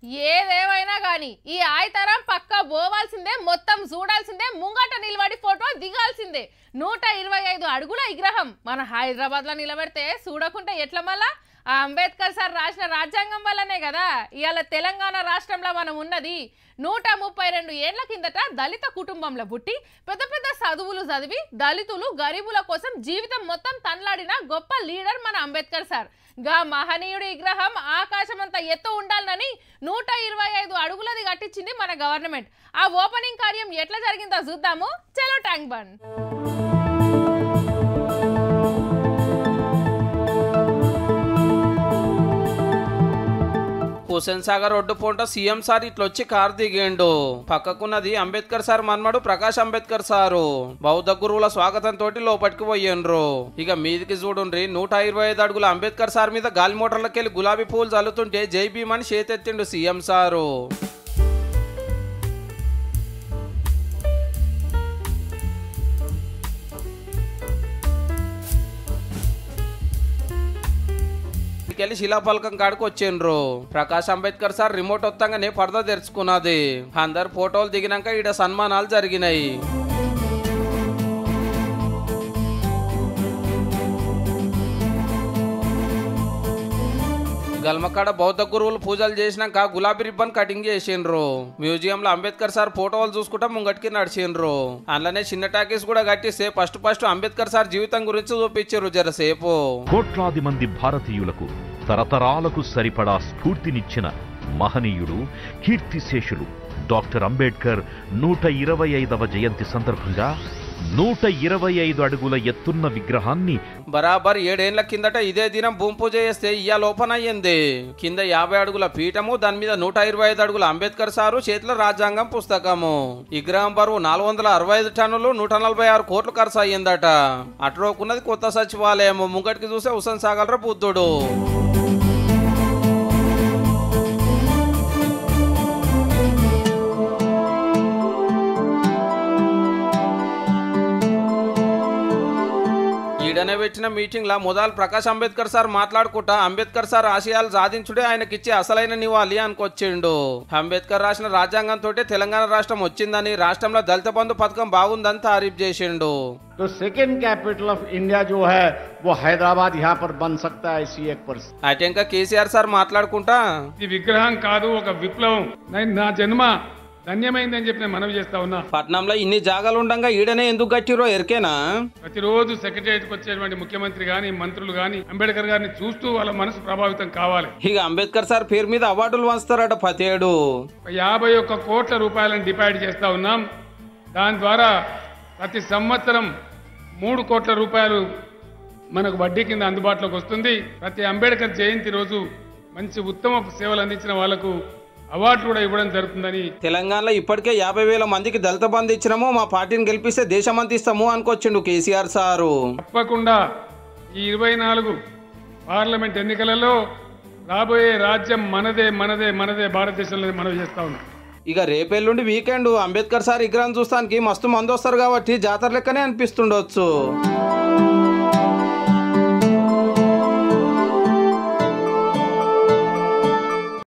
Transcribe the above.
ఏదేమైనా గాని ఈ ఆయతరం పక్కా పోవాల్సిందే, మొత్తం చూడాల్సిందే, ముంగట నిలబడి ఫోటో దిగాల్సిందే. 125 అడుగుల విగ్రహం మన హైదరాబాద్ లో నిలబెడితే చూడకుంటే ఎట్లా? మళ్ళా ఆ అంబేద్కర్ సార్ రాసిన రాజ్యాంగం వల్లనే కదా ఇవాళ తెలంగాణ రాష్ట్రంలో మనం ఉన్నది. 132 ఏళ్ల కిందట దళిత కుటుంబంలో పుట్టి పెద్ద పెద్ద చదువులు చదివి దళితులు గరీబుల కోసం జీవితం మొత్తం తన్లాడిన గొప్ప లీడర్ మన అంబేద్కర్ సార్. గా మహనీయుడి విగ్రహం ఆకాశమంత ఎత్తు ఉండాలని 125 అడుగులది కట్టించింది మన గవర్నమెంట్. ఆ ఓపెనింగ్ కార్యం ఎట్లా జరిగిందో చూద్దాము. చలో ట్యాంక్ బండ్. హుసేన్ సాగర్ రోడ్డు పోంట సీఎం సార్ ఇట్లొచ్చి కారు దిగేండు. పక్కకున్నది అంబేద్కర్ సార్ మన్మడు ప్రకాష్ అంబేద్కర్ సారు. బౌద్ధ గురువుల స్వాగతం తోటి లోపలికి పోయిండ్రు. ఇక మీదికి చూడుండ్రి 125 అడుగుల అంబేద్కర్ సార్ మీద గాలి మోటార్లకెళ్ళి గులాబీ పూలు చల్లుతుంటే జై భీమ్ అని చేతెత్తిండు సీఎం సారు. శిలాఫలకం కాడికి వచ్చిండ్రు. ప్రకాష్ అంబేద్కర్ సార్ రిమోట్ వత్తంగానే పరదా తెరుచుకున్నది. అందరు ఫోటోలు దిగినాక ఈడ సన్మానాలు జరిగినాయి. గల్మకాడ బౌద్ధ గురువులు పూజలు చేసినాక గులాబీ రిబ్బన్ కటింగ్ చేసిండ్రు. మ్యూజియం లో అంబేద్కర్ సార్ ఫోటోలు చూసుకుంటా ముంగటికి నడిచిండ్రు. అందులోనే చిన్న టాకీస్ కూడా కట్టిస్తే ఫస్ట్ అంబేద్కర్ సార్ జీవితం గురించి చూపించారు జరసేపు. కోట్లాది మంది భారతీయులకు తరతరాలకు సరిపడా స్ఫూర్తినిచ్చిన మహనీయుడు, కీర్తిశేషులు డాక్టర్ అంబేద్కర్ 125వ జయంతి సందర్భంగా 125 అడుగుల ఎత్తున్న విగ్రహాన్ని బరాబర్ 7 ఏళ్ల కిందట ఇదే దినం భూమి పూజ చేస్తే ఇయ్యాల ఓపెన్ అయ్యింది. కింద 50 అడుగుల పీఠము, దాని మీద 125 అడుగుల అంబేద్కర్ సారు చేతిలో రాజ్యాంగం పుస్తకము. విగ్రహం బరువు 465 టన్నులు, 146 కోట్లు ఖర్చు అయ్యిందట. అటురోకున్నది కొత్త సచివాలయం. ముంగటికి చూసే హుసేన్ సాగర్ బుద్ధుడు. ఈడనే పెట్టిన మీటింగ్ లా మొదలు ప్రకాష్ అంబేద్కర్ సార్ మాట్లాడుకుంటా అంబేద్కర్ సార్ ఆశయాలు సాధించుడే ఆయనకిచ్చే అసలైన నివాళి అనుకొచ్చిండు. అంబేద్కర్ రాసిన రాజ్యాంగం తోటే తెలంగాణ రాష్ట్రం వచ్చిందని, రాష్ట్రంలో దళిత బంధు పథకం బాగుందని తారీఫ్ చేసిండు. तो सेकेंड कैपिटल ऑफ इंडिया जो है वो हैदराबाद यहाँ पर बन सकता है इसी 1%. అయితే ఇంకా కేసీఆర్ సార్ మాట్లాడుకుంటా ఈ విగ్రహం కాదు ఒక విప్లవం, నా జన్మ ధన్యమైందని చెప్పి నేను మనవి చేస్తా ఉన్నా. పట్నంలో ఇన్ని జాగాలు ఉండగా ఈడనే ఎందుకు కట్టిరో ఎరికేనా? ప్రతిరోజు సెక్రటరియట్కి వచ్చేటువంటి ముఖ్యమంత్రి గాని మంత్రులు గాని అంబేద్కర్ గారిని చూస్తూ వాళ్ళ మనసు ప్రభావితం కావాలి. ఇక అంబేద్కర్ సార్ పేరు మీద అవార్డులు వంచుతారట ప్రతి ఏడు. 51 కోట్ల రూపాయలను డిపాజిట్ చేస్తా ఉన్నాం. దాని ద్వారా ప్రతి సంవత్సరం 3 కోట్ల రూపాయలు మనకు వడ్డీ కింద అందుబాటులోకి వస్తుంది. ప్రతి అంబేద్కర్ జయంతి రోజు మంచి ఉత్తమ సేవలు అందించిన వాళ్లకు అవార్డు కూడా ఇవ్వడం జరుగుతుందని. తెలంగాణలో ఇప్పటికే 50,000 మందికి దళిత బంధు ఇచ్చినాము, మా పార్టీని గెలిపిస్తే దేశమంతా ఇస్తాము అనుకొచ్చిండు కేసీఆర్ సారు. తప్పకుండా ఈ 24 పార్లమెంట్ ఎన్నికలలో రాబోయే రాజ్యం మనదే మనదే మనదే భారతదేశంలో మనవి చేస్తా ఉన్నాం. ఇక రేపెల్లుండి వీకెండ్ అంబేద్కర్ సార్ విగ్రహం చూస్తానికి మస్తు మంది వస్తారు కాబట్టి జాతర లెక్కనే అనిపిస్తుండొచ్చు.